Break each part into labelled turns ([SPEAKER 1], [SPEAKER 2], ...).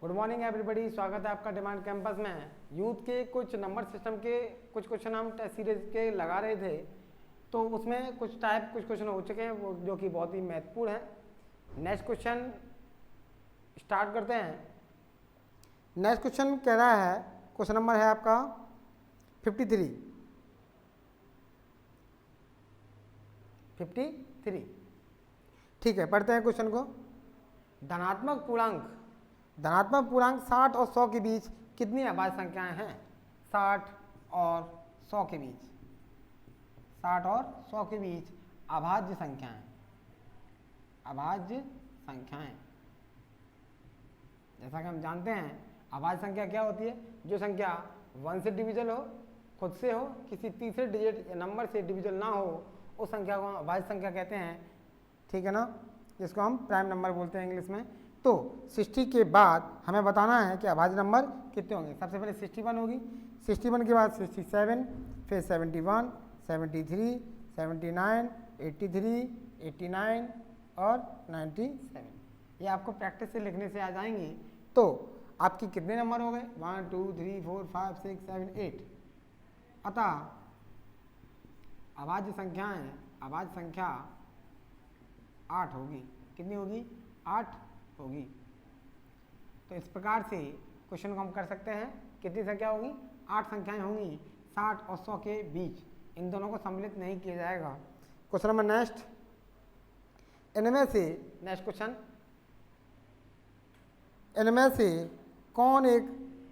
[SPEAKER 1] Good morning everybody, स्वागत है आपका डिमांड कैंपस में। यूथ के कुछ नंबर सिस्टम के कुछ क्वेश्चन हम टेस्ट सीरीज के लगा रहे थे, तो उसमें कुछ क्वेश्चन हो चुके हैं वो जो कि बहुत ही महत्वपूर्ण है। नेक्स्ट क्वेश्चन स्टार्ट करते हैं। नेक्स्ट क्वेश्चन कह रहा है, क्वेश्चन नंबर है आपका 53। ठीक है, पढ़ते हैं क्वेश्चन को। धनात्मक पूर्णांक 60 और 100 के बीच कितनी अभाज्य संख्याएं हैं? 60 और 100 के बीच, 60 और 100 के बीच अभाज्य संख्याएं, जैसा कि हम जानते हैं अभाज्य संख्या क्या होती है? जो संख्या 1 से डिविजल हो, खुद से हो, किसी तीसरे डिजिट या नंबर से डिविजल ना हो, उस संख्या को हम अभाज्य संख्या कहते हैं। ठीक है ना, जिसको हम प्राइम नंबर बोलते हैं इंग्लिश में। तो 60 के बाद हमें बताना है कि अभाज्य नंबर कितने होंगे। सबसे पहले 61 होगी, 61 के बाद 67, फिर 71, 73, 79, 83, 89 और 97। ये आपको प्रैक्टिस से लिखने से आ जाएंगे। तो आपकी कितने नंबर हो गए? 1 2 3 4 5 6 7 8। अतः अभाज्य संख्या 8 होगी। कितनी होगी? 8 होगी। तो इस प्रकार से क्वेश्चन को हम कर सकते हैं। कितनी संख्या होगी? 8 संख्याएं होंगी 60 और 100 के बीच। इन दोनों को सम्मिलित नहीं किया जाएगा। क्वेश्चन नंबर नेक्स्ट, इनमें से कौन एक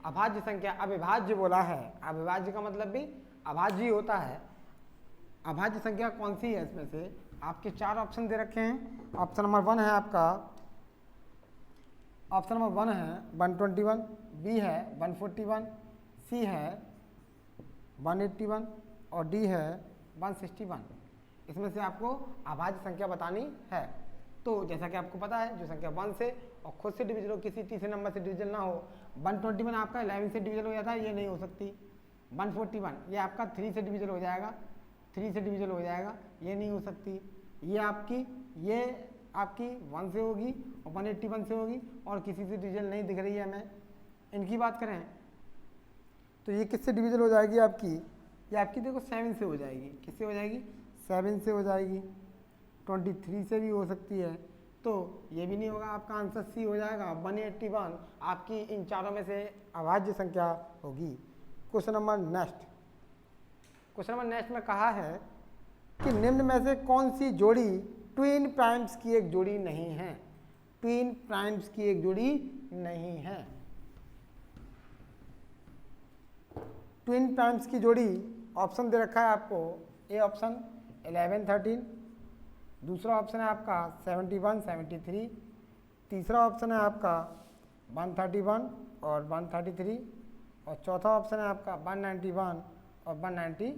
[SPEAKER 1] अभाज्य संख्या अविभाज्य बोला है? अविभाज्य का मतलब भी अभाज्य ही होता है। अभाज्य संख्या कौन सी है? इसमें से आपके 4 ऑप्शन दे रखे हैं। ऑप्शन नंबर 1 है आपका, ऑप्शन नंबर 1 है 121, बी है 141, सी है 181 और डी है 161। इसमें से आपको अभाज्य संख्या बतानी है। तो जैसा कि आपको पता है, जो संख्या 1 से और खुद से डिविजल हो, किसी तीसरे नंबर से डिविजल ना हो। 121 आपका 11 से डिविजल हो जाता है, ये नहीं हो सकती। 141 ये आपका 3 से डिविजल हो जाएगा, 3 से डिविजल हो जाएगा, ये नहीं हो सकती। ये आपकी 1 से होगी और 181 से होगी और किसी से डिविजल नहीं दिख रही है हमें। इनकी बात करें तो ये किससे डिविजल हो जाएगी आपकी? ये आपकी देखो 7 से हो जाएगी। किससे हो जाएगी? 7 से हो जाएगी। 23 से भी हो सकती है। तो ये भी नहीं होगा, आपका आंसर सी हो जाएगा। 181 आपकी इन चारों में से अभाज्य संख्या होगी। क्वेश्चन नंबर नेक्स्ट में कहा है कि निम्न में से कौन सी जोड़ी ट्विन प्राइम्स की एक जोड़ी नहीं है? ट्विन प्राइम्स की एक जोड़ी नहीं है। ट्विन प्राइम्स की जोड़ी ऑप्शन दे रखा है आपको। ए ऑप्शन 11 13, दूसरा ऑप्शन है आपका 71 73, तीसरा ऑप्शन है आपका 131 और 133 और चौथा ऑप्शन है आपका 191 और 193।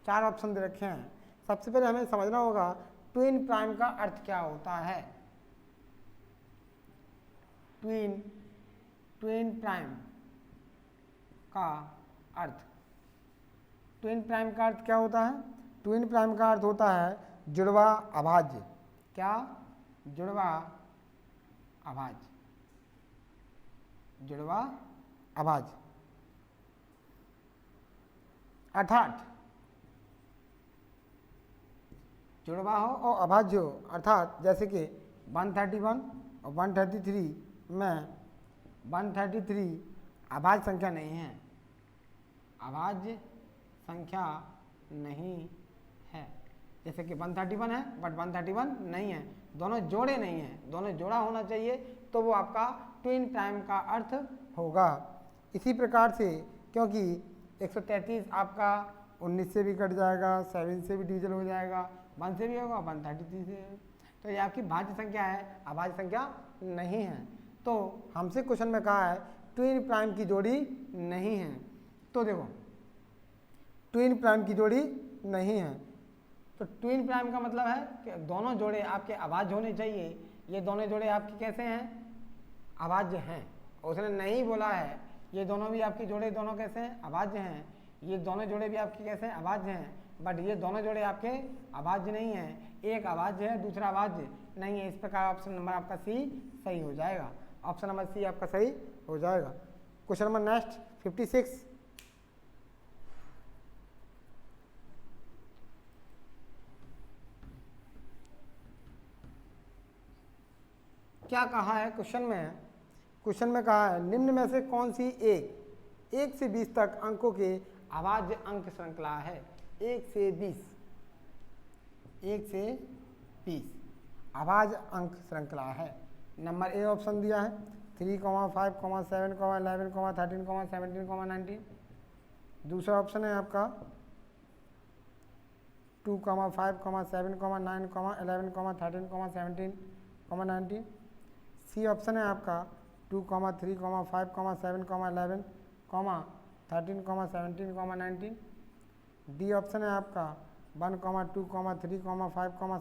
[SPEAKER 1] 4 ऑप्शन दे रखे हैं। सबसे पहले हमें समझना होगा ट्विन प्राइम का अर्थ क्या होता है। ट्विन प्राइम का अर्थ क्या होता है? ट्विन प्राइम का अर्थ होता है जुड़वा अभाज्य। क्या? जुड़वा अभाज्य। अर्थात जुड़वा हो और अभाज्य हो। अर्थात जैसे कि 131 और 133 में 133 अभाज्य संख्या नहीं है। अभाज्य संख्या नहीं है। जैसे कि 131 है बट 131 नहीं है, दोनों जोड़े नहीं हैं। दोनों जोड़ा होना चाहिए तो वो आपका ट्विन प्राइम का अर्थ होगा। इसी प्रकार से क्योंकि 133 आपका 19 से भी कट जाएगा, 7 से भी डिविजल हो जाएगा, 1 से भी होगा, 133 से, तो ये आपकी भाज्य संख्या है, अभाज्य संख्या नहीं है। तो हमसे क्वेश्चन में कहा है ट्विन प्राइम की जोड़ी नहीं है। तो देखो ट्विन प्राइम की जोड़ी नहीं है, तो ट्विन प्राइम का मतलब है कि दोनों जोड़े आपके अभाज्य होने चाहिए। ये दोनों जोड़े आपके कैसे हैं? अभाज्य हैं। उसने नहीं बोला है ये दोनों भी आपकी जोड़े दोनों कैसे हैं? अभाज्य हैं। ये दोनों जोड़े भी आपके कैसे हैं? अभाज्य हैं। बट ये दोनों जोड़े आपके अभाज्य नहीं हैं। एक अभाज्य है, दूसरा अभाज्य नहीं है। इस प्रकार ऑप्शन नंबर आपका सी सही हो जाएगा। ऑप्शन नंबर सी आपका सही हो जाएगा। Question number next 56। क्या कहा है क्वेश्चन में? क्वेश्चन में कहा है निम्न में से कौन सी एक 1 से 20 तक अंकों के अभाज्य अंक श्रृंखला है? 1 से 20, 1 से 20 अभाज्य अंक श्रृंखला है। नंबर ए ऑप्शन दिया है 3, 5, 7, 11, 13, 17, 19। दूसरा ऑप्शन है आपका 2, 5, 7, 9, 11, 13, 17, 19। सी ऑप्शन है आपका 2, 3, 5, 7, 11, 13, 17, 19। डी ऑप्शन है आपका 1, 2, 3, 5,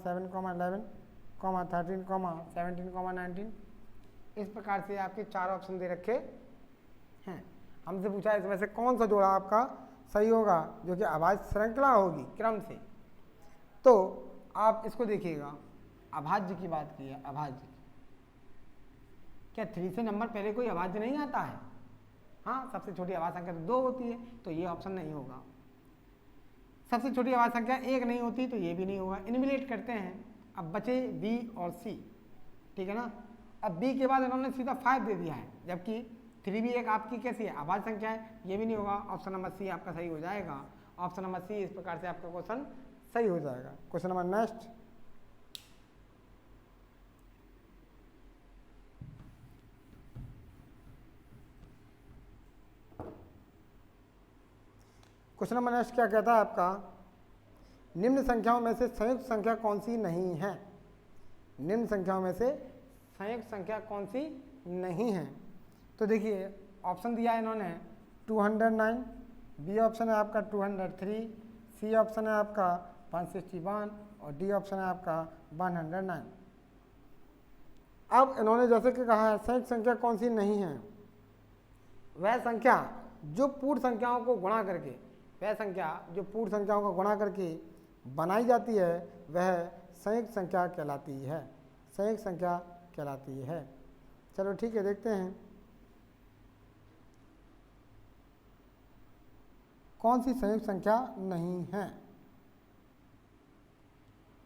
[SPEAKER 1] 7, 11, 13, 17, 19। इस प्रकार से आपके 4 ऑप्शन दे रखे हैं। हमसे पूछा इसमें से कौन सा जोड़ा आपका सही होगा जो कि अभाज्य श्रृंखला होगी क्रम से। तो आप इसको देखिएगा, अभाज्य की बात की है। अभाज्य क्या 3 से नंबर पहले कोई अभाज्य नहीं आता है? हाँ, सबसे छोटी अभाज्य संख्या तो 2 होती है, तो ये ऑप्शन नहीं होगा। सबसे छोटी अभाज्य संख्या 1 नहीं होती, तो ये भी नहीं होगा। इनविलेट करते हैं। अब बचे बी और सी, ठीक है ना। अब बी के बाद इन्होंने सीधा 5 दे दिया है, जबकि 3 भी एक आपकी कैसी है अभाज्य संख्या है, ये भी नहीं होगा। ऑप्शन नंबर सी आपका सही हो जाएगा। ऑप्शन नंबर सी, इस प्रकार से आपका क्वेश्चन सही हो जाएगा। Question number next question number next क्या कहता है आपका? निम्न संख्याओं में से संयुक्त संख्या कौन सी नहीं है? निम्न संख्याओं में से संयुक्त संख्या कौन सी नहीं है? तो देखिए ऑप्शन दिया है इन्होंने 209, बी ऑप्शन है आपका 203, सी ऑप्शन है आपका 161 और डी ऑप्शन है आपका 109। अब इन्होंने जैसे कि कहा है संयुक्त संख्या कौन सी नहीं है, वह संख्या जो पूर्ण संख्याओं को गुणा करके, वह संख्या जो पूर्ण संख्याओं को गुणा करके बनाई जाती है वह संयुक्त संख्या कहलाती है। संयुक्त संख्या कहलाती है। चलो ठीक है, देखते हैं कौन सी संयुक्त संख्या नहीं है।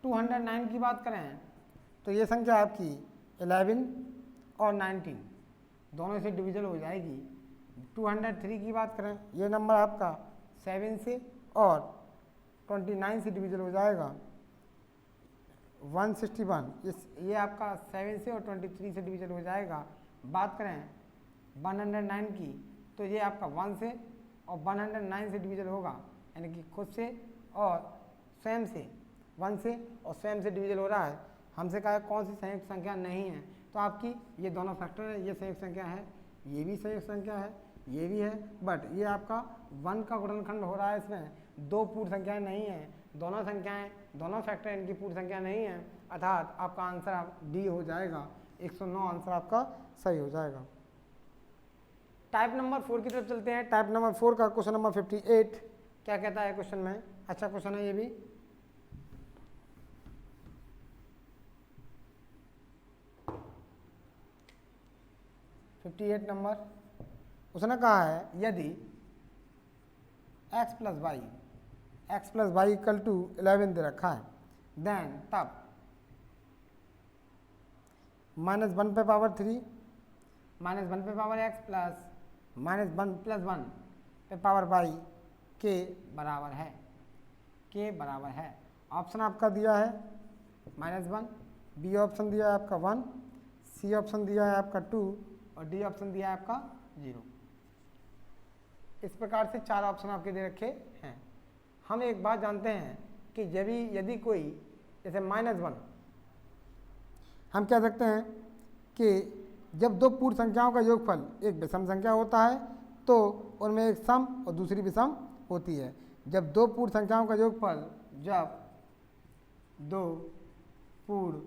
[SPEAKER 1] 209 की बात करें तो ये संख्या आपकी 11 और 19 दोनों से डिविजल हो जाएगी। 203 की बात करें, ये नंबर आपका 7 से और 29 से डिविजल हो जाएगा। 161 ये आपका 7 से और 23 से डिविजल हो जाएगा। बात करें 109 की तो ये आपका 1 से और 109 से डिविजल होगा, यानी कि खुद से और स्वयं से, 1 से और स्वयं से डिविजल हो रहा है। हमसे कहा है कौन सी संयुक्त संख्या नहीं है, तो आपकी ये दोनों फैक्टर है, ये संयुक्त संख्या है, ये भी संयुक्त संख्या है, ये भी है, बट ये आपका 1 का गुणनखंड हो रहा है, इसमें 2 पूर्ण संख्याएं नहीं है। दोनों संख्याएं, दोनों फैक्टर इनकी पूर्ण संख्या नहीं है, अर्थात आपका आंसर डी हो जाएगा। 109 आंसर आपका सही हो जाएगा। टाइप नंबर 4 की तरफ चलते हैं। टाइप नंबर 4 का क्वेश्चन नंबर 58 क्या कहता है क्वेश्चन में? अच्छा क्वेश्चन है ये भी। नंबर उसने कहा है यदि x plus Y equal to 11 दे रखा है, देन तब -1 पे पावर 3 -1 पे पावर x प्लस -1 प्लस 1 पे पावर y के बराबर है, के बराबर है। ऑप्शन आपका दिया है -1, बी ऑप्शन दिया है आपका 1, सी ऑप्शन दिया है आपका 2 और डी ऑप्शन दिया है आपका 0। इस प्रकार से 4 ऑप्शन आपके दे रखे हैं। हम एक बात जानते हैं कि यदि कोई जैसे -1, हम कह सकते हैं कि जब 2 पूर्ण संख्याओं का योगफल एक विषम संख्या होता है तो उनमें एक सम और दूसरी विषम होती है। जब 2 पूर्ण संख्याओं का योगफल, जब 2 पूर्ण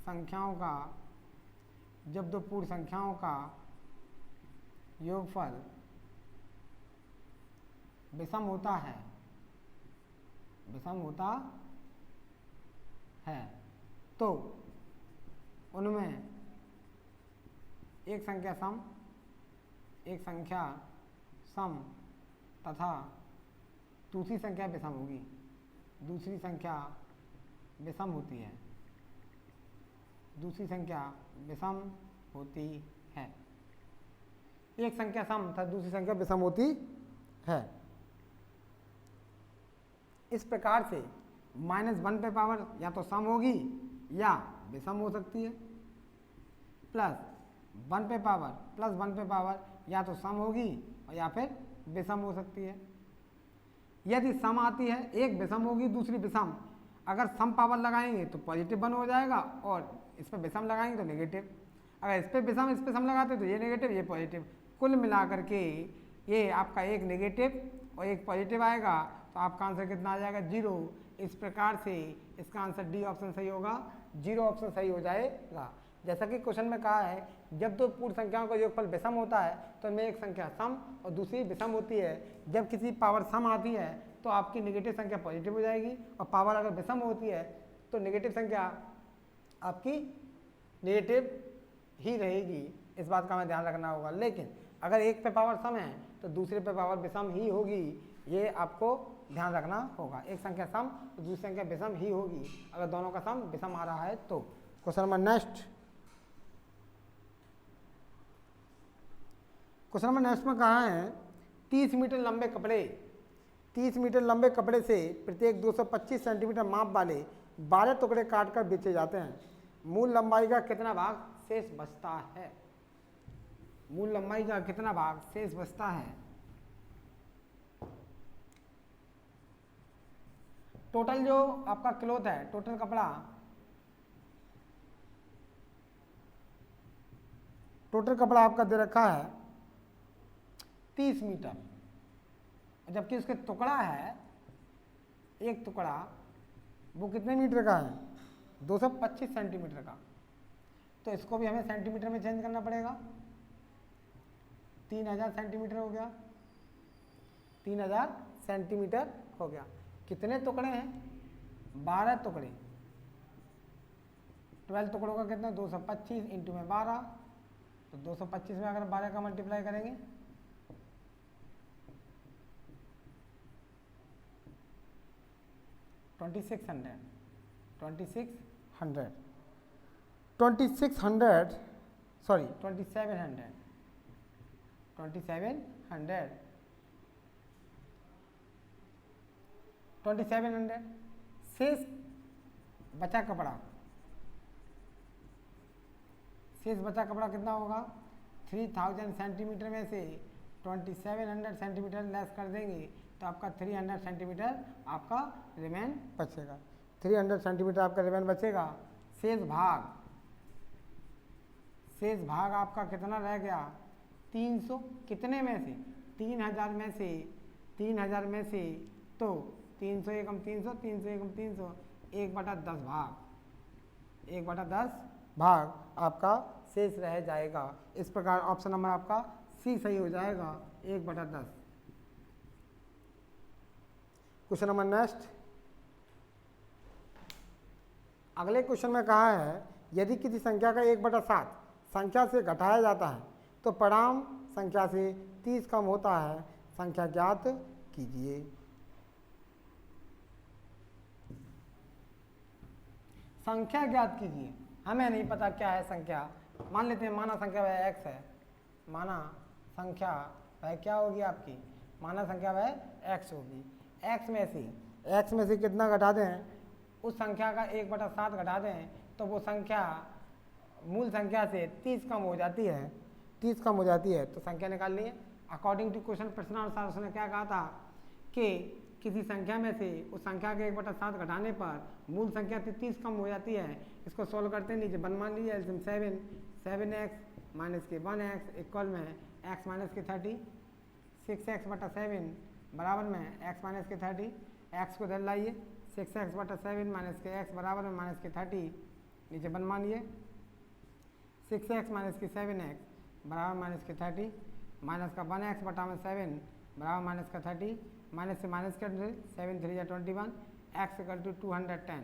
[SPEAKER 1] संख्याओं का योगफल विषम होता है तो उनमें एक संख्या सम तथा दूसरी संख्या विषम होगी, दूसरी संख्या विषम होती है, दूसरी संख्या विषम होती है। एक संख्या सम तथा दूसरी संख्या विषम होती है। इस प्रकार से -1 पे पावर या तो सम होगी या विषम हो सकती है, +1 पे पावर या तो सम होगी और या फिर विषम हो सकती है। यदि सम आती है, एक विषम होगी दूसरी विषम, अगर सम पावर लगाएंगे तो +1 हो जाएगा और इस पर विषम लगाएंगे तो नेगेटिव, अगर इस पर विषम इस पर सम लगाते तो ये नेगेटिव ये पॉजिटिव, कुल मिलाकर के ये आपका एक नेगेटिव और एक पॉजिटिव आएगा, तो आपका आंसर कितना आ जाएगा 0। इस प्रकार से इसका आंसर डी ऑप्शन सही होगा, 0 ऑप्शन सही हो जाएगा। जैसा कि क्वेश्चन में कहा है, जब दो पूर्ण संख्याओं का योगफल विषम होता है तो इनमें एक संख्या सम और दूसरी विषम होती है। जब किसी पावर सम आती है तो आपकी नेगेटिव संख्या पॉजिटिव हो जाएगी और पावर अगर विषम होती है तो नेगेटिव संख्या आपकी नेगेटिव ही रहेगी। इस बात का हमें ध्यान रखना होगा। लेकिन अगर एक पे पावर सम है तो दूसरे पे पावर विषम ही होगी, ये आपको ध्यान रखना होगा। एक संख्या सम तो दूसरी संख्या विषम ही होगी अगर दोनों का सम विषम आ रहा है तो। Question number next, question number next में कहा है 30 मीटर लंबे कपड़े से प्रत्येक 225 सेंटीमीटर माप वाले 12 टुकड़े काटकर बेचे जाते हैं। मूल लंबाई का कितना भाग शेष बचता है? मूल लंबाई का कितना भाग शेष बचता है? टोटल जो आपका क्लॉथ है, टोटल कपड़ा, आपका दे रखा है 30 मीटर, जबकि उसके टुकड़ा है, एक टुकड़ा वो कितने मीटर का है? 225 सेंटीमीटर का। तो इसको भी हमें सेंटीमीटर में चेंज करना पड़ेगा। 3000 सेंटीमीटर हो गया, 3000 सेंटीमीटर हो गया। कितने टुकड़े हैं? 12 टुकड़े। 12 टुकड़ों का कितना? 225 इंटू में 12, तो 225 में अगर 12 का मल्टीप्लाई करेंगे 2600 सॉरी 2700 शेष बचा कपड़ा कितना होगा? 3000 सेंटीमीटर में से 2700 सेंटीमीटर लेस कर देंगे तो आपका 300 सेंटीमीटर आपका रिमेन बचेगा। 300 सेंटीमीटर आपका रिमेन बचेगा। शेष भाग आपका कितना रह गया? 300। कितने में से? 3000 में से तो 300 एकम 300, 300 एकम 300, 1/10 भाग आपका शेष रह जाएगा। इस प्रकार ऑप्शन नंबर आपका सी सही हो जाएगा, 1/10। क्वेश्चन नंबर नेक्स्ट, अगले क्वेश्चन में कहा है यदि किसी संख्या का 1/7 संख्या से घटाया जाता है तो परिणाम संख्या से 30 कम होता है, संख्या ज्ञात कीजिए। संख्या ज्ञात कीजिए। हमें नहीं पता क्या है संख्या, मान लेते हैं माना संख्या वह x है, माना संख्या वह क्या होगी आपकी? माना संख्या वह x होगी। x में से कितना घटा दें? उस संख्या का 1/7 घटा दें तो वो संख्या मूल संख्या से 30 कम हो जाती है। 30 कम हो जाती है तो संख्या निकालनी है। अकॉर्डिंग टू क्वेश्चन प्रश्नानुसार उसने क्या कहा था कि किसी संख्या में से उस संख्या के 1/7 घटाने पर मूल संख्या से 30 कम हो जाती है। इसको सॉल्व करते हैं। नीचे 1 मान लीजिए, एल्सियम 7x माइनस के 1x इक्वल में x माइनस के 30, 6x/7 बराबर में x माइनस के 30, x को इधर लाइए, 6x/7 माइनस के x बराबर में माइनस के 30, नीचे 1 मानिए, 6x माइनस के 7x बराबर माइनस के 30, माइनस का 1x/7 बराबर माइनस का 30, माइनस से माइनस कर दे, 7 3 या 21, x इक्वल टू 210।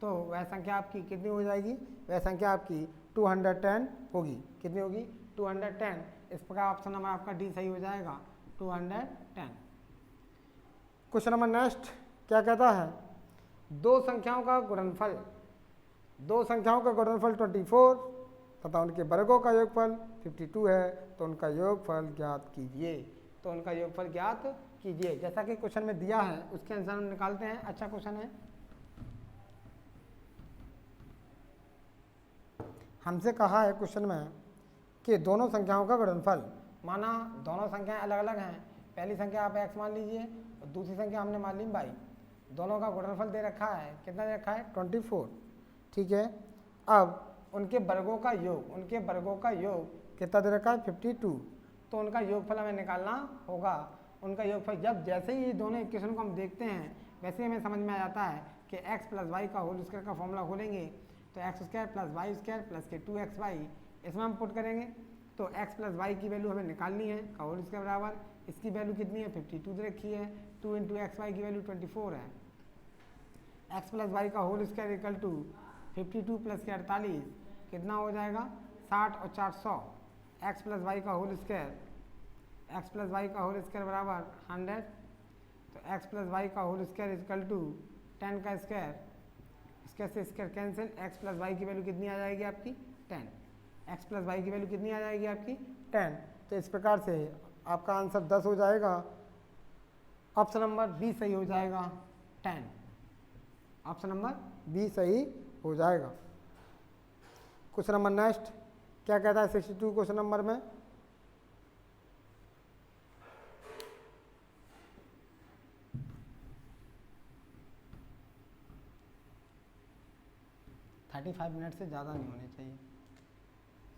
[SPEAKER 1] तो वह संख्या आपकी कितनी हो जाएगी? वह संख्या आपकी 210 होगी। कितनी होगी? 210। इस प्रकार ऑप्शन नंबर आपका डी सही हो जाएगा, 210। क्वेश्चन नंबर नेक्स्ट क्या कहता है, दो संख्याओं का गुणनफल 24 तथा उनके वर्गों का योगफल 52 है, तो उनका योगफल ज्ञात कीजिए। जैसा कि क्वेश्चन में दिया है उसके अनुसार हम निकालते हैं। अच्छा क्वेश्चन है। हमसे कहा है क्वेश्चन में कि दोनों संख्याओं का गुणनफल, माना दोनों संख्याएं अलग अलग हैं, पहली संख्या आप x मान लीजिए और दूसरी संख्या हमने मान ली y, दोनों का गुणनफल दे रखा है, कितना दे रखा है 24, ठीक है। अब उनके वर्गों का योग कितना दे रखा है 52, तो उनका योगफल हमें निकालना होगा। उनका योगफल जब जैसे ही ये दोनों इक्वेशन को हम देखते हैं वैसे ही हमें समझ में आ जाता है कि x प्लस वाई का होल स्क्वायर का फॉर्मूला खोलेंगे तो X square plus Y square plus के 2xy इसमें हम पुट करेंगे, तो x प्लस वाई की वैल्यू हमें निकालनी है का होल स्क्वायर बराबर, इसकी वैल्यू कितनी है 52 दे रखी है, 2 इंटू XY की वैल्यू 24 है, x प्लस वाई का whole square equal to 52 plus के 48 कितना हो जाएगा 60 और 400, x प्लस वाई का होल स्क्वायर बराबर 100, तो x प्लस वाई का होल स्क्वायर इक्वल टू 10 का स्क्वायर, स्क्वायर से square cancel, x plus Y की वैल्यू कितनी आ जाएगी आपकी 10, x प्लस वाई की वैल्यू कितनी आ जाएगी आपकी 10। तो इस प्रकार से आपका आंसर 10 हो जाएगा, ऑप्शन नंबर बी सही हो जाएगा 10, ऑप्शन नंबर बी सही हो जाएगा। क्वेश्चन नंबर नेक्स्ट क्या कहता है 62 क्वेश्चन नंबर में, थर्टी 35 मिनट से ज़्यादा नहीं होने चाहिए,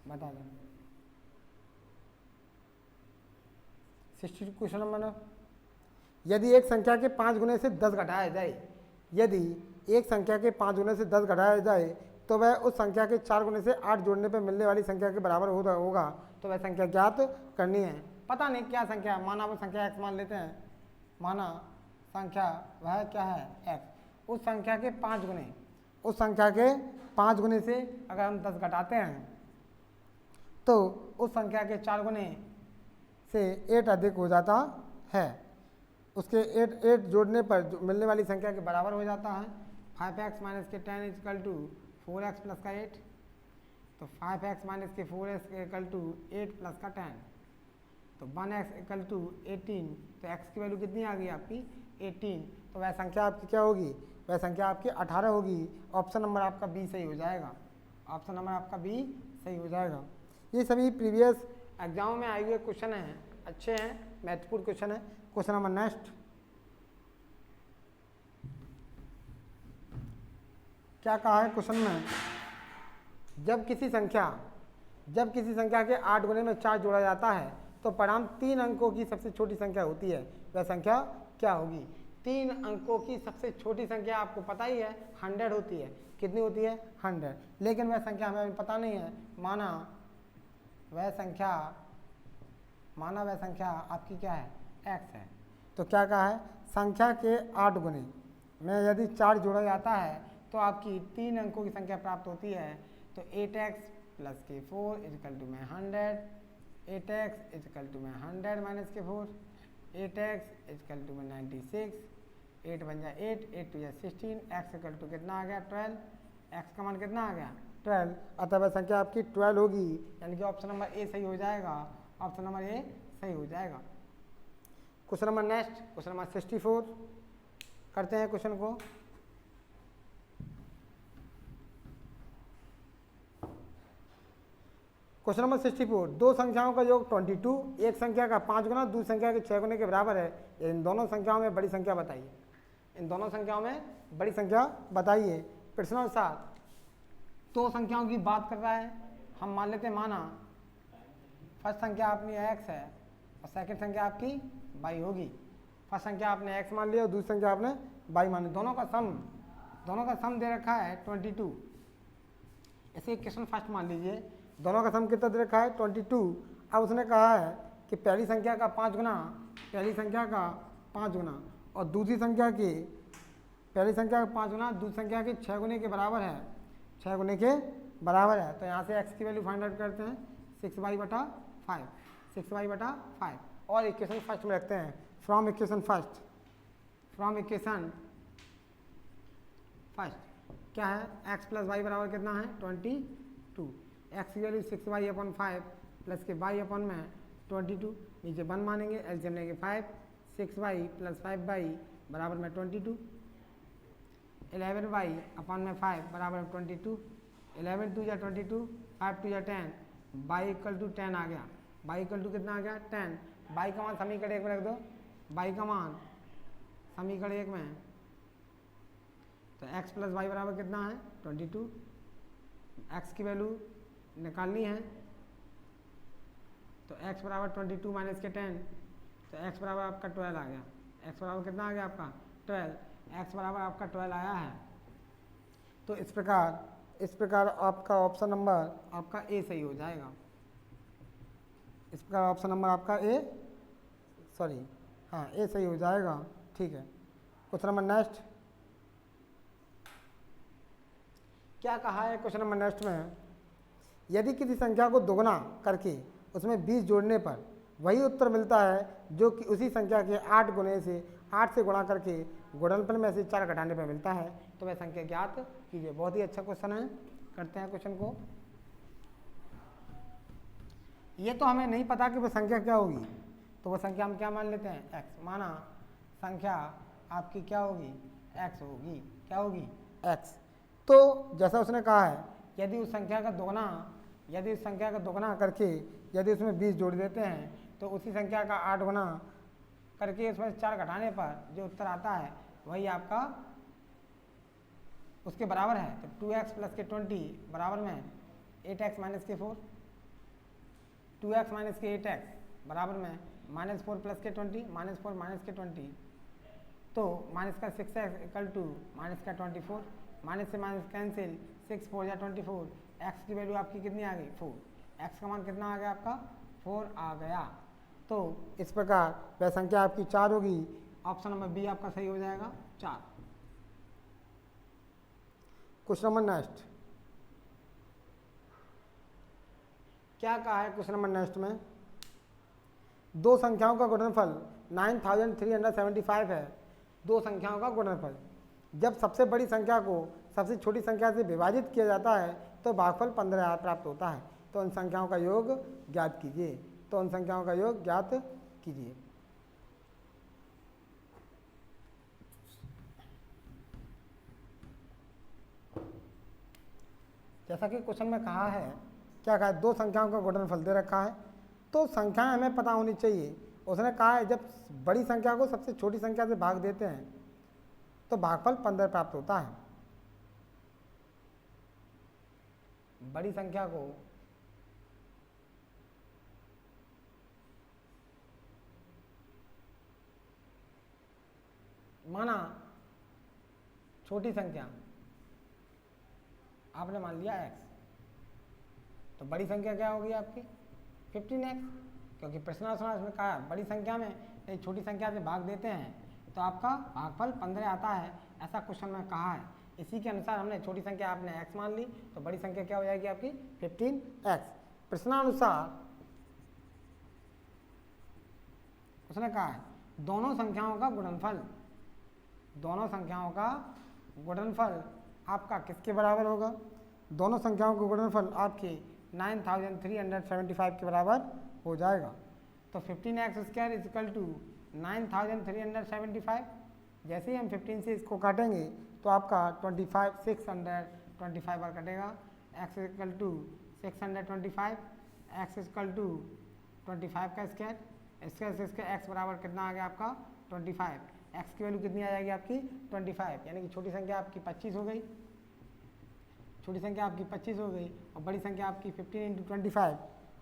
[SPEAKER 1] बता दें। 62 क्वेश्चन नंबर, यदि एक संख्या के 5 गुने से 10 घटाया जाए, तो वह उस संख्या के 4 गुने से 8 जोड़ने पर मिलने वाली संख्या के बराबर होगा, तो वह संख्या ज्ञात करनी है। पता नहीं क्या संख्या, माना वो संख्या x मान लेते हैं, माना संख्या वह क्या है x, उस संख्या के 5 गुने से अगर हम 10 घटाते हैं तो उस संख्या के 4 गुने से 8 अधिक हो जाता है, उसके 8 जोड़ने पर मिलने वाली संख्या के बराबर हो जाता है। 5x माइनस के 10 इक्वल टू 4x प्लस का 8, तो 5x माइनस के 4x इक्वल टू 8 प्लस का 10, तो 1x इक्वल टू 18, तो x की वैल्यू कितनी आ गई आपकी 18, तो वह संख्या आपकी क्या होगी, वह संख्या आपकी 18 होगी। ऑप्शन नंबर आपका बी सही हो जाएगा, ऑप्शन नंबर आपका बी सही हो जाएगा। ये सभी प्रीवियस एग्जाम में आए हुए क्वेश्चन हैं, अच्छे हैं, महत्वपूर्ण क्वेश्चन है। क्वेश्चन नंबर नेक्स्ट क्या कहा है क्वेश्चन में, जब किसी संख्या के 8 गुने में 4 जोड़ा जाता है तो परिणाम 3 अंकों की सबसे छोटी संख्या होती है, वह संख्या क्या होगी। 3 अंकों की सबसे छोटी संख्या आपको पता ही है 100 होती है, कितनी होती है 100, लेकिन वह संख्या हमें पता नहीं है। माना वह संख्या आपकी क्या है x है, तो क्या कहा है, संख्या के 8 गुने में यदि 4 जोड़ा जाता है तो आपकी 3 अंकों की संख्या प्राप्त होती है, तो 8x प्लस के 4 इजकल टू में 100, 8x इजकल टू में 100 माइनस के 4, 8x इजकल टू में 96, 8 बन जाए 8 टू या 16, x इक्वल टू कितना आ गया 12, x का मान कितना आ गया 12, अतः वह संख्या आपकी 12 होगी, यानी कि ऑप्शन नंबर ए सही हो जाएगा, ऑप्शन नंबर ए सही हो जाएगा। Question number next, question number 64 करते हैं क्वेश्चन को। क्वेश्चन नंबर 64, दो संख्याओं का योग 22, एक संख्या का 5 गुना दूसरी संख्या के 6 गुने के बराबर है, इन दोनों संख्याओं में बड़ी संख्या बताइए। प्रश्नानुसार दो संख्याओं की बात कर रहा है, हम मान लेते हैं, माना फर्स्ट संख्या अपनी x है और सेकंड संख्या आपकी y होगी। फर्स्ट संख्या आपने x मान लिया और दूसरी संख्या आपने y मान लिया, दोनों का सम दे रखा है 22। ऐसे क्वेश्चन फर्स्ट मान लीजिए, दोनों का सम कितना दे रखा है 22। अब उसने कहा है कि पहली संख्या का 5 गुना और दूसरी संख्या के पहली संख्या का 5 गुना दूसरी संख्या के 6 गुने के बराबर है, 6 गुने के बराबर है। तो यहाँ से x की वैल्यू फाइंड आउट करते हैं, 6y/5, 6y/5। और इक्वेशन फर्स्ट में रखते हैं, फ्रॉम इक्वेशन फर्स्ट क्या है, x प्लस वाई बराबर कितना है 22, x की वैल्यू 6y/5 प्लस के y अपन में 22, नीचे 1 मानेंगे, एलसीएम लेंगे 5, 6y प्लस 5y बराबर में 22, 11y अपन में 5 बराबर 22, 11 2 या 22, 5 2 या 10, y इक्वल टू 10 आ गया, y इक्वल टू कितना आ गया 10, y का मान समीकरण 1 में रख दो, y का मान समीकरण 1 में, तो x प्लस वाई बराबर कितना है 22, x की वैल्यू निकालनी है, तो x बराबर 22 माइनस के 10, तो x बराबर आपका 12 आ गया, x बराबर कितना आ गया आपका 12, x बराबर आपका 12 आया है। तो इस प्रकार आपका ऑप्शन नंबर आपका ए सही हो जाएगा। इस प्रकार ऑप्शन नंबर आपका ए सही हो जाएगा। ठीक है, क्वेश्चन नंबर नेक्स्ट क्या कहा है क्वेश्चन नंबर नेक्स्ट में, यदि किसी संख्या को दोगुना करके उसमें 20 जोड़ने पर वही उत्तर मिलता है जो कि उसी संख्या के 8 से गुणा करके गुणनफल में से 4 घटाने पर मिलता है, तो वह संख्या ज्ञात कीजिए। बहुत ही अच्छा क्वेश्चन है, करते हैं क्वेश्चन को। ये तो हमें नहीं पता कि वह संख्या क्या होगी, तो वह संख्या हम क्या मान लेते हैं x, माना संख्या आपकी क्या होगी x होगी, क्या होगी x। तो जैसा उसने कहा है, यदि उस संख्या का दोगुना करके यदि उसमें 20 जोड़ देते हैं तो उसी संख्या का 8 गुना करके उसमें 4 घटाने पर जो उत्तर आता है वही आपका उसके बराबर है। तो 2x प्लस के 20 बराबर में 8x माइनस के 4, 2x माइनस के 8x बराबर में -4 प्लस के 20, -4 माइनस के 20, तो माइनस का 6x इक्वल टू माइनस का 24, माइनस से माइनस कैंसिल, 6 4 या 24, x की वैल्यू आपकी कितनी आ गई 4, x का मान कितना आ गया आपका 4 आ गया। तो इस प्रकार वह संख्या आपकी 4 होगी, ऑप्शन नंबर बी आपका सही हो जाएगा 4। क्वेश्चन नंबर नेक्स्ट क्या कहा है क्वेश्चन नंबर नेक्स्ट में, दो संख्याओं का गुणनफल 9375 है। दो संख्याओं का गुणनफल, जब सबसे बड़ी संख्या को सबसे छोटी संख्या से विभाजित किया जाता है तो भागफल 15 प्राप्त होता है। तो उन संख्याओं का योग ज्ञात कीजिए। जैसा कि क्वेश्चन में कहा है, क्या कहा है, दो संख्याओं का गुणनफल दे रखा है, तो संख्याएं हमें पता होनी चाहिए। उसने कहा है जब बड़ी संख्या को सबसे छोटी संख्या से भाग देते हैं तो भागफल 15 प्राप्त होता है। बड़ी संख्या को माना छोटी संख्या, आपने मान लिया x, तो बड़ी संख्या क्या होगी आपकी 15x, क्योंकि प्रश्नानुसार इसमें कहा है बड़ी संख्या में एक छोटी संख्या से भाग देते हैं तो आपका भागफल 15 आता है, ऐसा क्वेश्चन में कहा है। इसी के अनुसार हमने छोटी संख्या आपने x मान ली, तो बड़ी संख्या क्या हो जाएगी आपकी 15x। प्रश्नानुसार उसने कहा है दोनों संख्याओं का गुणनफल आपका किसके बराबर होगा, दोनों संख्याओं का गुणनफल आपके 9375 के बराबर हो जाएगा। तो 15x square is equal to 9375। जैसे ही हम 15 से इसको काटेंगे तो आपका 625 बार कटेगा। x equal to 625, x equal to 25 का स्क्वायर, इसका x बराबर कितना आ गया आपका 25। x की वैल्यू कितनी आ जाएगी आपकी 25, यानी कि छोटी संख्या आपकी 25 हो गई, और बड़ी संख्या आपकी 15 ×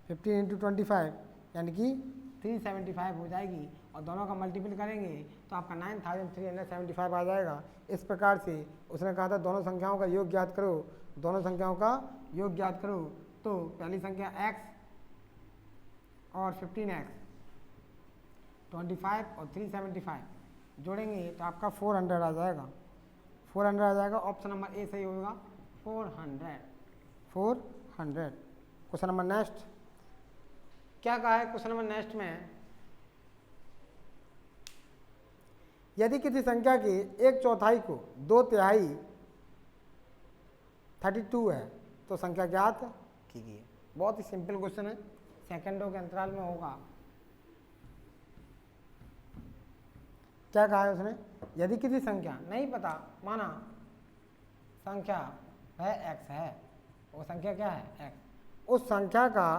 [SPEAKER 1] 25 यानी कि 375 हो जाएगी, और दोनों का मल्टीपल करेंगे तो आपका 9375 आ जाएगा। इस प्रकार से उसने कहा था दोनों संख्याओं का योग ज्ञात करो, तो पहली संख्या x और 15x, 25 और 375 जोड़ेंगे तो आपका 400 आ जाएगा। ऑप्शन नंबर ए सही होगा 400। क्वेश्चन नंबर नेक्स्ट क्या कहा है क्वेश्चन नंबर नेक्स्ट में, यदि किसी संख्या की 1/4 को 2/3 32 है तो संख्या ज्ञात कीजिए। बहुत ही सिंपल क्वेश्चन है, सेकंडों के अंतराल में होगा। क्या कहा है उसने, यदि किसी संख्या नहीं पता, माना संख्या है x है, वो संख्या क्या है x, उस संख्या का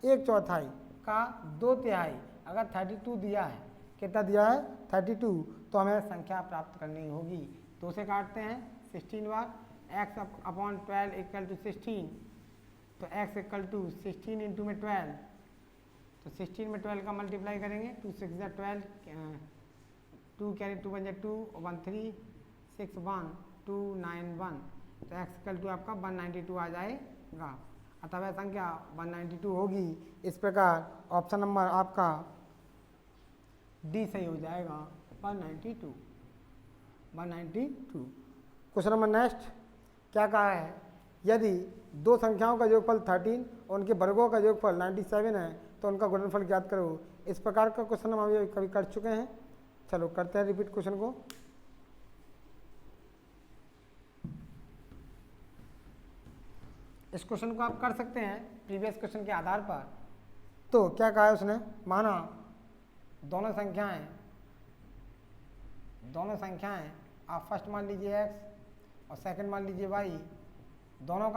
[SPEAKER 1] 1/4 का 2/3 अगर 32 दिया है, कितना दिया है 32, तो हमें संख्या प्राप्त करनी होगी। तो उसे काटते हैं 16 बार, x अपॉन 12 इक्वल टू 16, तो x इक्वल टू 16 इंटू में 12, तो 16 में 12 का मल्टीप्लाई करेंगे, 2 6 12, 2 कैरी 2 बन जाए 2 1 3 6 1 2 9 1, तो x इक्वल टू आपका 192 आ जाएगा। अतः वह संख्या 192 होगी। इस प्रकार ऑप्शन नंबर आपका डी सही हो जाएगा, 192। क्वेश्चन नंबर नेक्स्ट क्या कहा है, यदि दो संख्याओं का योगफल 13 और उनके वर्गों का योगफल 97 है तो उनका गुणनफल ज्ञात करो। इस प्रकार का क्वेश्चन हम अभी कभी कर चुके हैं। चलो करते हैं रिपीट क्वेश्चन को। इस क्वेश्चन को आप कर सकते हैं प्रीवियस क्वेश्चन के आधार पर। तो क्या कहा है उसने, माना दोनों संख्याएं आप फर्स्ट मान लीजिए x और सेकंड मान लीजिए y, दोनों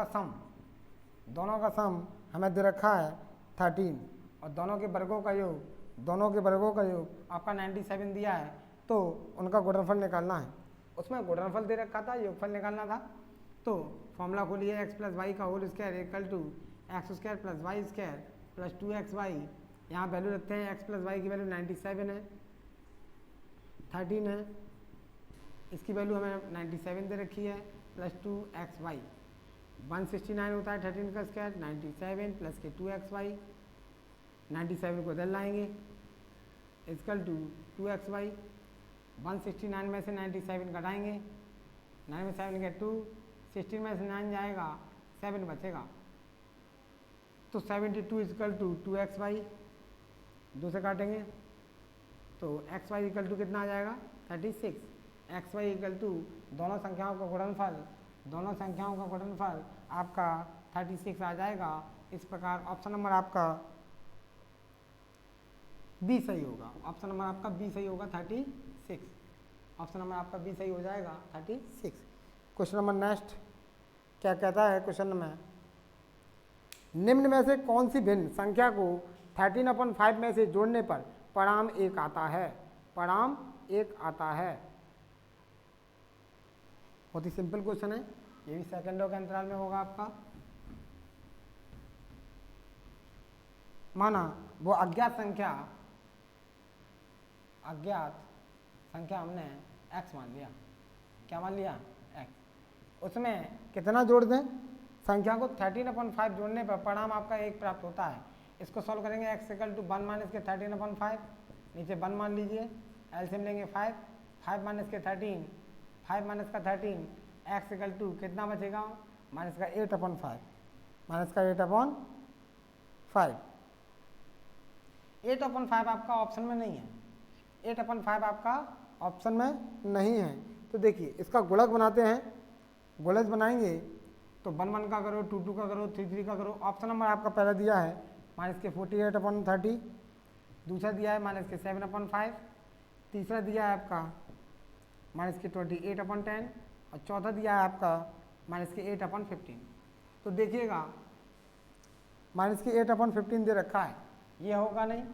[SPEAKER 1] का सम हमें दे रखा है 13 और दोनों के वर्गों का योग आपका 97 दिया है, तो उनका गुणनफल निकालना है। उसमें गुणनफल दे रखा था, योगफल निकालना था। तो फॉर्मूला खोलिए, x प्लस वाई का whole square equal to X square plus Y square plus 2xy। यहाँ वैल्यू रखते हैं, x प्लस वाई की वैल्यू 97 है, 13 है, इसकी वैल्यू हमें 97 दे रखी है, प्लस 2xy 169 होता है 13 का स्क्वायर, 97 प्लस के 2xy, 97 को इधर लाएंगे इक्वल टू 2xy, 169 में से 97 घटाएंगे, 9 में 7 के 2, 16 में से 9 जाएगा, 7 बचेगा, तो 72 इक्वल टू 2xy, 2 से काटेंगे तो xy इक्वल टू कितना आ जाएगा 36, xy इक्वल टू दोनों संख्याओं का गुणनफल आपका 36 आ जाएगा। इस प्रकार ऑप्शन नंबर आपका बी सही होगा। ऑप्शन नंबर आपका बी सही होगा 36। ऑप्शन नंबर आपका बी सही हो जाएगा 36। क्वेश्चन नंबर नेक्स्ट क्या कहता है क्वेश्चन में, निम्न में से कौन सी भिन्न संख्या को 13/5 में से जोड़ने पर परिणाम 1 आता है। बहुत ही सिंपल क्वेश्चन है, ये भी सेकंडों के अंतराल में होगा आपका। माना वो अज्ञात संख्या हमने x मान लिया, क्या मान लिया x, उसमें कितना जोड़ दें, संख्या को 13/5 जोड़ने पर परिणाम आपका 1 प्राप्त होता है। इसको सॉल्व करेंगे, x इक्वल टू 1 माइनस के 13/5, नीचे 1 मान लीजिए, एलसीएम लेंगे 5 माइनस के 13, 5 माइनस का 13, x इक्वल टू कितना बचेगा माइनस का 8/5, 8/5 आपका ऑप्शन में नहीं है, 8/5 आपका ऑप्शन में नहीं है। तो देखिए इसका गुणक बनाते हैं, गुणज बनाएंगे तो 1 का करो, 2 का करो, 3 का करो। ऑप्शन नंबर आपका पहला दिया है माइनस के 48/30, दूसरा दिया है माइनस के 7/5, तीसरा दिया है आपका माइनस के 28/10 और चौथा दिया है आपका माइनस के 8/15। तो देखिएगा माइनस के 8/15 दे रखा है, ये होगा नहीं,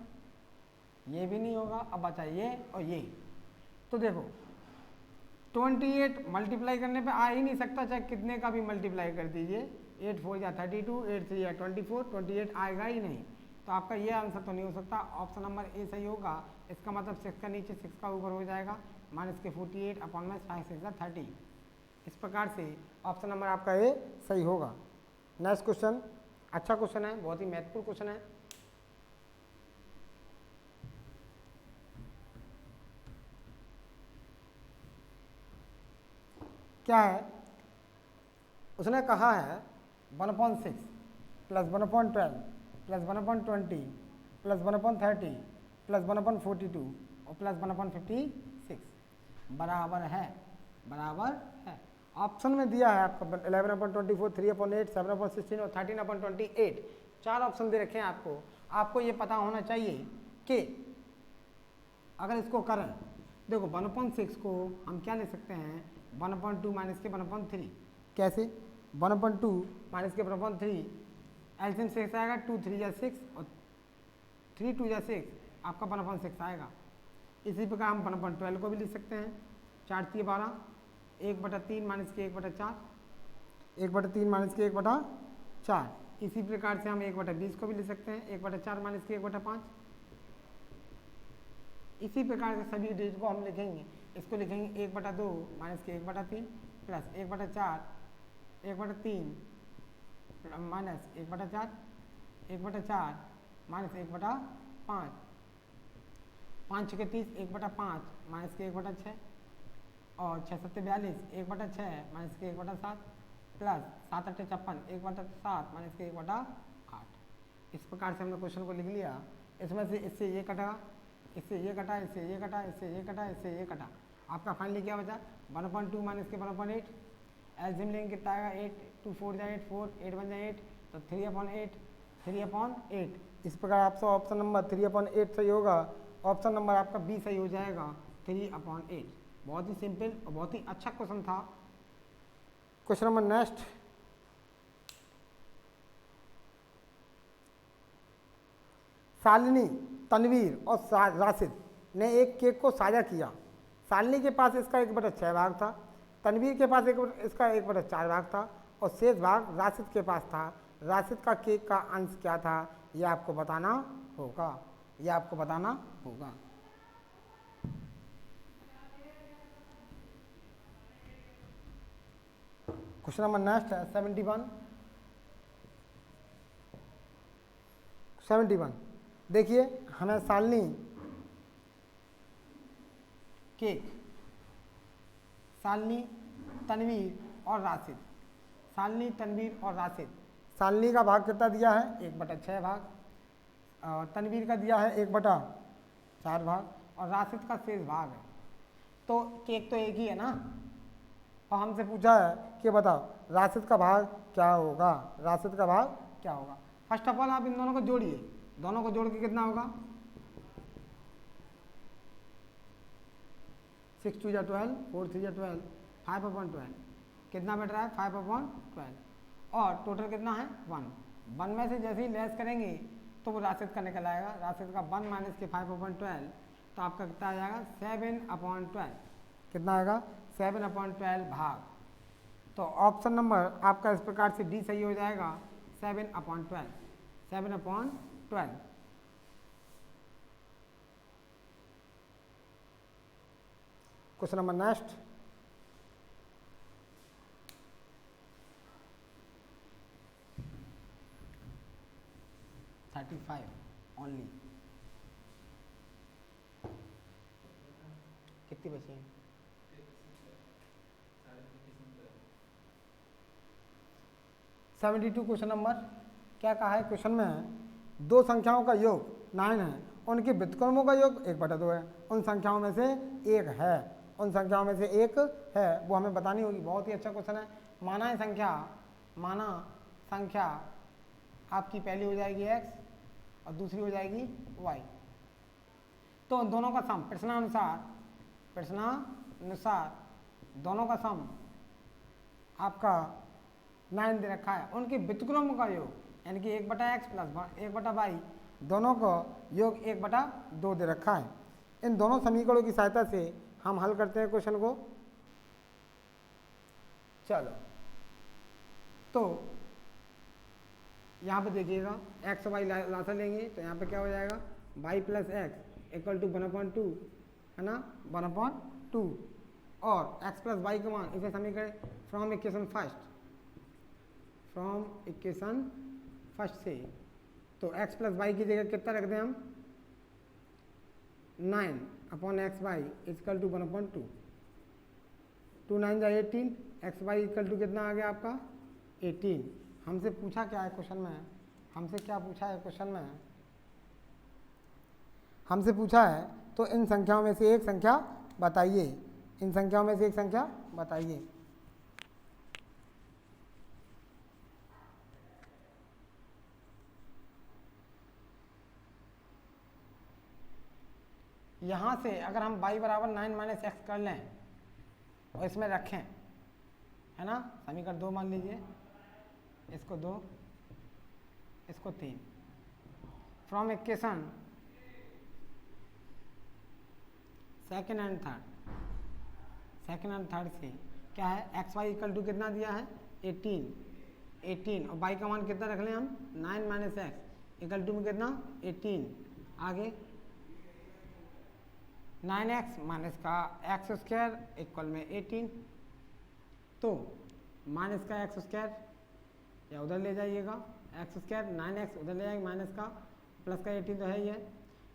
[SPEAKER 1] ये भी नहीं होगा। अब बचा ये और ये, तो देखो 28 मल्टीप्लाई करने पे आ ही नहीं सकता, चाहे कितने का भी मल्टीप्लाई कर दीजिए, 8 4 या 32, 8 3 या 24, 28 आएगा ही नहीं। तो आपका ये आंसर तो नहीं हो सकता, ऑप्शन नंबर ए सही होगा। इसका मतलब 6 का नीचे 6 का ऊपर हो जाएगा, माइनस के 48/5 इस प्रकार से ऑप्शन नंबर आपका ए सही होगा। नेक्स्ट क्वेश्चन, अच्छा क्वेश्चन है, बहुत ही महत्वपूर्ण क्वेश्चन है। क्या है, उसने कहा है 1/6 प्लस 1/12 प्लस 1/20 प्लस 1/30 प्लस 1/42 और प्लस 1/56 बराबर है ऑप्शन में दिया है आपका 11/24, 3/8, 7/16 और 13/28 चार ऑप्शन दे रखे हैं आपको। आपको ये पता होना चाहिए कि अगर इसको करें, देखो 1/6 को हम क्या ले सकते हैं 1/2 माइनस के 1/3। कैसे 1/2 माइनस के 1/3 एल्सियम 6 आएगा, 2 3 या 6 और 3 2 या 6 आपका 1/6 आएगा। इसी प्रकार हम 1/12 को भी लिख सकते हैं, 4 3 12 1/3 माइनस के 1/4 1/3 माइनस के 1/4। इसी प्रकार से हम 1/20 को भी लिख सकते हैं, 1/4 माइनस के 1/5। इसी प्रकार से सभी डिजिट को हम लिखेंगे, इसको लिखेंगे 1/2 माइनस के 1/3 प्लस 1/4 1/3 माइनस 1/4 1/4 माइनस 1/5 5 6 30 1/5 माइनस के 1/6 और 6 7 42 1/6 माइनस के 1/7 प्लस 7 8 56 1/7 माइनस के 1/8। इस प्रकार से हमने क्वेश्चन को लिख लिया। इसमें से इससे ये कटा, इससे ये कटा, इससे ये कटा, इससे ये कटा, इससे ये कटा, आपका फाइनली क्या बचा 1/2 माइनस के 1/8। एल्सियम लेंगे कितना आएगा 8 2 4 जाए 8 4 8 1 जाए 8 तो 3/8 इस प्रकार आपका ऑप्शन नंबर 3/8 सही होगा। ऑप्शन नंबर आपका बी सही हो जाएगा 3/8। बहुत ही सिंपल और बहुत ही अच्छा क्वेश्चन था। Question number next, Shalini, Tanveer और राशिद ने एक केक को साझा किया। शालिनी के पास इसका 1/6 भाग था, तनवीर के पास इसका 1/4 भाग था और शेष भाग राशिद के पास था। राशिद का केक का अंश क्या था, यह आपको बताना होगा। क्वेश्चन नंबर नेक्स्ट है 71। देखिए हमें शालिनी, तनवीर और राशिद, शालिनी का भाग कितना दिया है 1/6 भाग, और तनवीर का दिया है 1/4 भाग और राशिद का शेष भाग है। तो केक तो एक ही है ना, और हमसे पूछा है कि बताओ राशिद का भाग क्या होगा। फर्स्ट ऑफ ऑल आप इन दोनों को जोड़िए, दोनों को जोड़ के कितना होगा 6 2 12 4 3 12 5/12 कितना बैठ रहा है 5/12 और टोटल कितना है 1 में से जैसे ही लेस करेंगे तो वो राशिद का निकल आएगा। राशिद का 1 माइनस के 5/12 तो आपका कितना आ जाएगा 7/12। कितना आएगा 7/12 भाग। तो ऑप्शन नंबर आपका इस प्रकार से डी सही हो जाएगा 7/12। क्वेश्चन नंबर नेक्स्ट, ओनली कितनी बची है 72 क्वेश्चन नंबर क्या कहा है क्वेश्चन में, दो संख्याओं का योग 9 है, उनके व्युत्क्रमों का योग 1/2 है, उन संख्याओं में से एक है, वो हमें बतानी होगी। बहुत ही अच्छा क्वेश्चन है। माना संख्या आपकी पहली हो जाएगी x और दूसरी हो जाएगी y, तो दोनों का सम प्रश्नानुसार दोनों का सम आपका 9 दे रखा है, उनके व्युत्क्रमों का योग यानी कि 1/x प्लस 1/y दोनों का योग 1/2 दे रखा है। इन दोनों समीकरणों की सहायता से हम हल करते हैं क्वेश्चन को। चलो तो यहाँ पे देखिएगा x और y लासा लेंगे तो यहाँ पे क्या हो जाएगा y plus X equal to 1/2 है ना 1/2 और x प्लस वाई का मान इसे समीकरण फ्रॉम इक्वेशन फर्स्ट से, तो x प्लस वाई की जगह कितना रख दें हम 9/xy इक्वल टू 1/2 2 9 जा 18 xy इक्वल टू कितना आ गया आपका 18। हमसे पूछा क्या है क्वेश्चन में, हमसे पूछा है तो इन संख्याओं में से एक संख्या बताइए, इन संख्याओं में से एक संख्या बताइए। यहाँ से अगर हम y बराबर 9 माइनस एक्स कर लें और इसमें रखें, है ना, समीकरण 2 मान लीजिए, इसको 2, इसको 3, from equation second and third से क्या है, एक्स वाई इक्वल टू कितना दिया है 18 और y का मान कितना रख लें हम 9 माइनस एक्स इक्वल टू में कितना 18, आगे 9x माइनस का एक्स स्क्वायर इक्वल में 18, तो माइनस का एक्स स्क्वायर या उधर ले जाइएगा, एक्स स्क्वायर 9x उधर ले जाएंगे माइनस का, प्लस का 18 तो है ही है।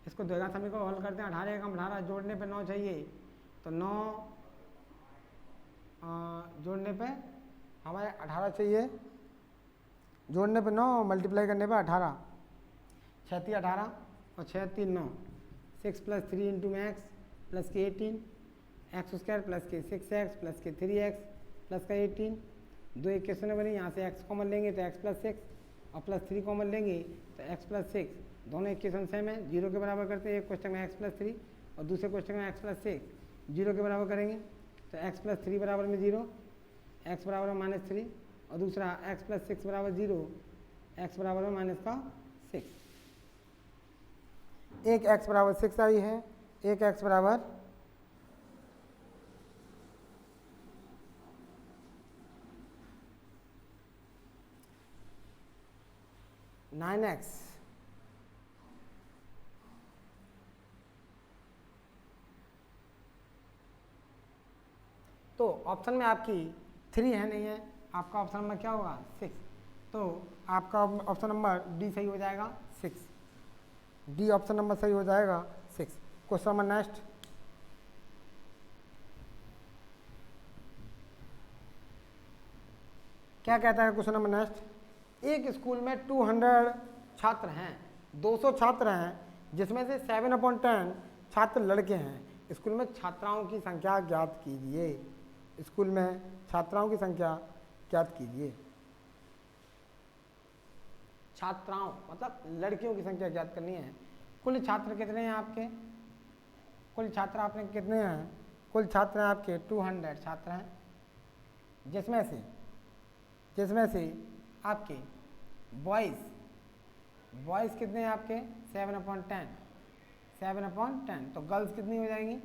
[SPEAKER 1] इसको द्विघात समीकरण हल करते हैं, 18 कम 18 जोड़ने पे 9 चाहिए, तो 9 जोड़ने पे हमारे 18 चाहिए, जोड़ने पे 9 मल्टीप्लाई करने पे 18, 6 3 18 और 6 3 9, 6 प्लस 3 इंटू में एक्स प्लस के 18, एक्स स्क्वायर प्लस के 6x प्लस के 3x प्लस का 18, दो इक्वेशन बनी, यहाँ से x कॉमन लेंगे तो x प्लस 6 और प्लस 3 कॉमन लेंगे तो x प्लस 6, दोनों इक्वेशन सेम है, 0 के बराबर करते हैं, एक क्वेश्चन में x प्लस 3 और दूसरे क्वेश्चन में x प्लस 6, 0 के बराबर करेंगे तो x प्लस 3 बराबर में 0, x बराबर में -3 और दूसरा x प्लस 6 बराबर 0, x बराबर में माइनस का 6, एक x बराबर 6 आई है, एक x बराबर 9x, तो ऑप्शन में आपकी 3 है नहीं है, आपका ऑप्शन नंबर क्या होगा 6, तो आपका ऑप्शन नंबर डी सही हो जाएगा 6, डी ऑप्शन नंबर सही हो जाएगा 6। क्वेश्चन नंबर नेक्स्ट, क्या कहता है क्वेश्चन नंबर नेक्स्ट, एक स्कूल में 200 छात्र हैं, 200 छात्र हैं, जिसमें से 7/10 छात्र लड़के हैं, स्कूल में छात्राओं की संख्या ज्ञात कीजिए, स्कूल में छात्राओं की संख्या ज्ञात कीजिए। छात्राओं मतलब लड़कियों की संख्या ज्ञात करनी है। कुल छात्र कितने हैं आपके, कुल छात्र आपने कितने हैं, कुल छात्र हैं आपके 200 छात्र हैं, जिसमें से आपके बॉयज़ कितने हैं आपके 7/10, तो गर्ल्स कितनी हो जाएंगी,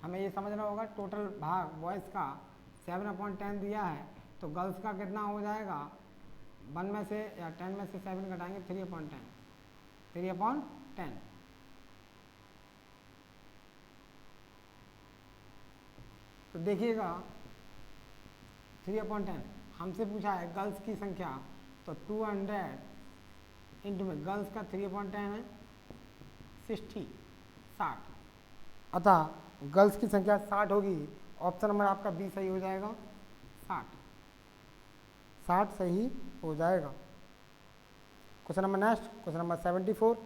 [SPEAKER 1] हमें ये समझना होगा, टोटल भाग बॉयज़ का 7/10 दिया है, तो गर्ल्स का कितना हो जाएगा, 1 में से या 10 में से 7 घटाएंगे 3/10, तो देखिएगा 3/10 हमसे पूछा है गर्ल्स की संख्या, तो 200 इंटू में गर्ल्स का 3/10 है 60, अतः गर्ल्स की संख्या 60 होगी, ऑप्शन नंबर आपका बी सही हो जाएगा, 60 सही हो जाएगा। Question number next, question number 74,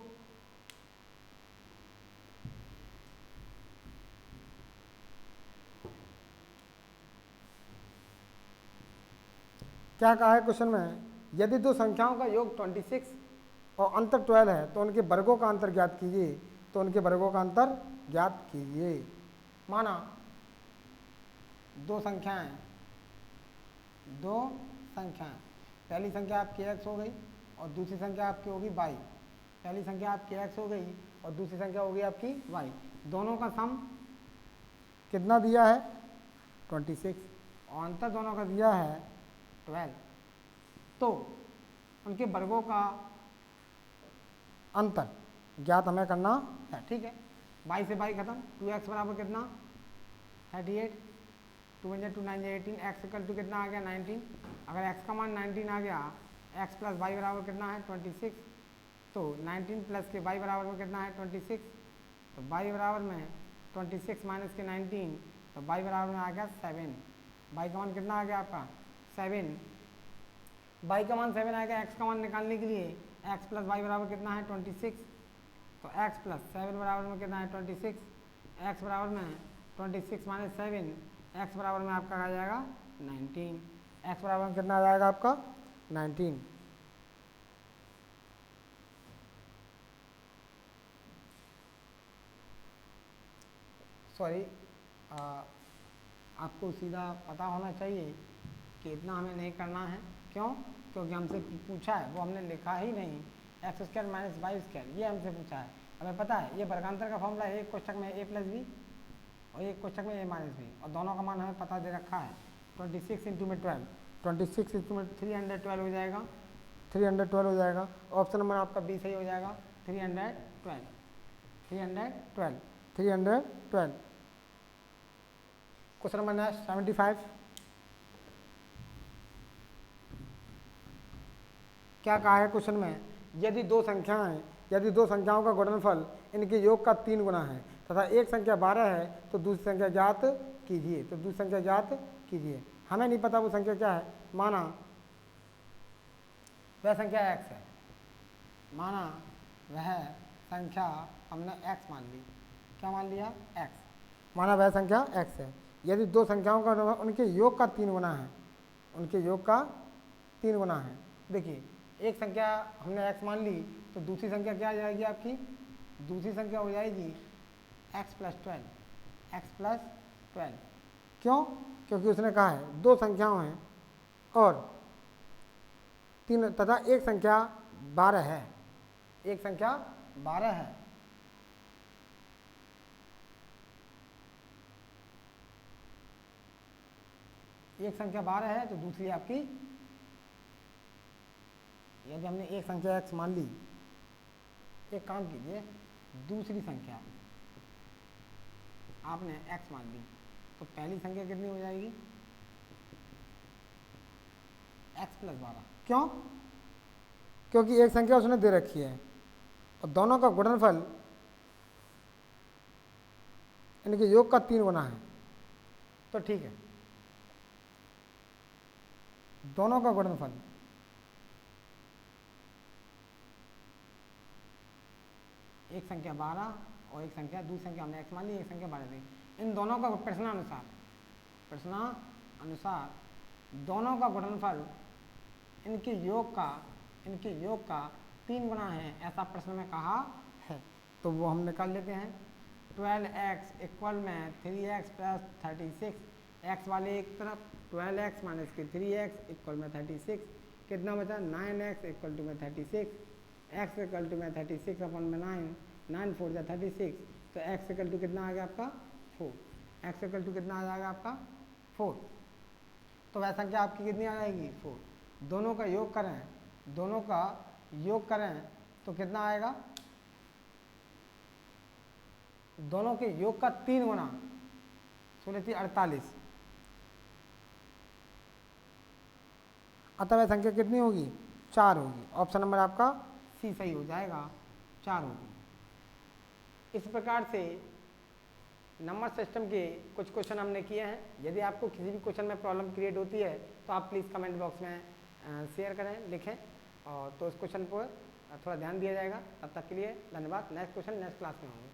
[SPEAKER 1] क्या कहा है क्वेश्चन में, यदि दो संख्याओं का योग 26 और अंतर 12 है तो उनके वर्गों का अंतर ज्ञात कीजिए, तो उनके वर्गों का अंतर ज्ञात कीजिए। माना दो संख्याएं, पहली संख्या आपकी x हो गई और दूसरी संख्या आपकी होगी y, पहली संख्या आपकी x हो गई और दूसरी संख्या होगी आपकी y, दोनों का सम कितना दिया है 26 और अंतर दोनों का दिया है 12, तो उनके वर्गों का अंतर ज्ञात हमें करना है, ठीक है। y से y खत्म, 2x बराबर कितना 38, 2 × 2 9 18, x इक्वल टू कितना आ गया 19, अगर x का मान 19 आ गया, x प्लस y बराबर कितना है 26, तो 19 प्लस के y बराबर में कितना है 26, तो y बराबर में 26 माइनस के 19, तो y बराबर में आ गया 7, y का मान कितना आ गया आपका 7, y का मान 7 आ गया, x का मान निकालने के लिए x प्लस y बराबर कितना है 26, तो x प्लस 7 बराबर में कितना है 26, x बराबर में 26 माइनस 7, x बराबर में आपका आ जाएगा 19, x बराबर में कितना आ जाएगा आपका 19। सॉरी, आपको सीधा पता होना चाहिए कि इतना हमें नहीं करना है। क्यों? क्योंकि हमसे पूछा है, वो हमने लिखा ही नहीं, X square minus Y square, ये हमसे पूछा है। हमें पता है ये वर्गांतर का फॉर्मूला है, एक कोष्ठक में a प्लस बी और एक कोष्ठक में a माइनस बी, और दोनों का मान हमें पता दे रखा है। 26 इंटू में 12, 26 इंटू में 312 हो जाएगा, 312 हो जाएगा। ऑप्शन नंबर आपका बी सही हो जाएगा, 312, 312, 312। Question number next 75। क्या कहा है क्वेश्चन में? यदि दो संख्याओं का गुणनफल इनके योग का 3 गुना है तथा एक संख्या 12 है तो दूसरी संख्या ज्ञात कीजिए। हमें नहीं पता वो संख्या क्या है। माना वह संख्या x है, माना वह संख्या हमने x मान ली। क्या मान लिया? x। माना वह संख्या x है। यदि दो संख्याओं का उनके योग का 3 गुना है, देखिए एक संख्या हमने x मान ली तो दूसरी संख्या क्या आ जाएगी आपकी? दूसरी संख्या हो जाएगी x प्लस 12। क्यों? क्योंकि उसने कहा है दो संख्याओं हैं और तीन तथा एक संख्या 12 है, एक संख्या 12 है। एक संख्या 12 है तो दूसरी आपकी, यदि हमने एक संख्या x मान ली, एक काम कीजिए, दूसरी संख्या आपने x मान ली तो पहली संख्या कितनी हो जाएगी? x plus 12। क्यों? क्योंकि एक संख्या उसने दे रखी है और दोनों का गुणनफल इनके योग का 3 गुना है, तो ठीक है। दोनों का गुणनफल एक संख्या 12 और एक संख्या, दूसरी संख्या हमने x मान ली, एक संख्या 12 दी। इन दोनों का प्रश्नानुसार दोनों का गुणनफल इनके योग का 3 गुना है, ऐसा प्रश्न में कहा है। तो वो हम निकाल लेते हैं। 12x इक्वल में 3x प्लस 36, x वाले एक तरफ 12x माइनस के 3x इक्वल में 36, कितना बचा? 9x इक्वल टू में 36, x इक्वल टू में 36 अपन में 9 4 जा 36, तो x इक्वल टू कितना आ गया आपका? 4। x इक्वल टू कितना आ जाएगा आपका? 4। तो वह संख्या आपकी कितनी आ जाएगी? 4। दोनों का योग करें तो कितना आएगा? दोनों के योग का 3 गुना, 48। अतः वह संख्या कितनी होगी? 4 होगी। ऑप्शन नंबर आपका सी सही हो जाएगा, 4 होगी। इस प्रकार से नंबर सिस्टम के कुछ क्वेश्चन हमने किए हैं। यदि आपको किसी भी क्वेश्चन में प्रॉब्लम क्रिएट होती है तो आप प्लीज़ कमेंट बॉक्स में शेयर करें, लिखें, और तो उस क्वेश्चन पर थोड़ा ध्यान दिया जाएगा। तब तक के लिए धन्यवाद। नेक्स्ट क्वेश्चन नेक्स्ट क्लास में होंगे।